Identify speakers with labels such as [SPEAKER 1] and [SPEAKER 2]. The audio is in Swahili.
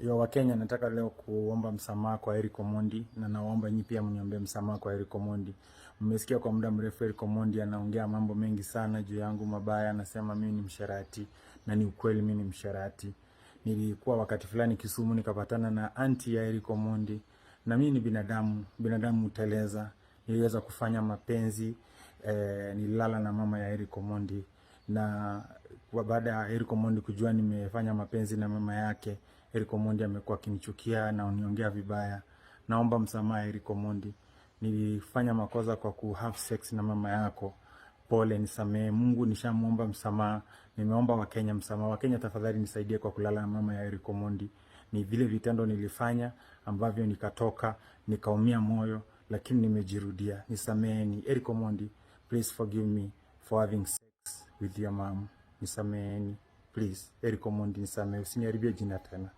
[SPEAKER 1] Yo Wakenya, nataka leo kuomba msamaha kwa ERICK OMONDI, na naomba nyinyi pia mniombe msamaha kwa ERICK OMONDI. Mmesikia kwa muda mrefu ERICK OMONDI anaongea mambo mengi sana juu yangu mabaya, anasema mimi ni msherati, na ni ukweli mimi ni msherati. Nilikuwa wakati fulani Kisumu nikapatana na anti ya ERICK OMONDI, na mimi ni binadamu uteleza. Niliweza kufanya mapenzi, nililala na mama ya ERICK OMONDI, na baada ya ERICK OMONDI kujua nimefanya mapenzi na mama yake, ERICK OMONDI amekuwa akinichukia na uniongea vibaya. Naomba msamaha ERICK OMONDI. Nilifanya makosa kwa have sex na mama yako. Pole, nisamehe. Mungu nishamuomba msamaha. Nimeomba Wakenya msamaha. Wakenya tafadhali nisaidie kwa kulala na mama ya ERICK OMONDI. Ni vile vitendo nilifanya ambavyo nikatoka, nikaumia moyo, lakini nimejirudia. Nisameheni. ERICK OMONDI, please forgive me for having sex with your mom. Nisameheni. Please, ERICK OMONDI, nisamehe. Usiniharibie jina tena.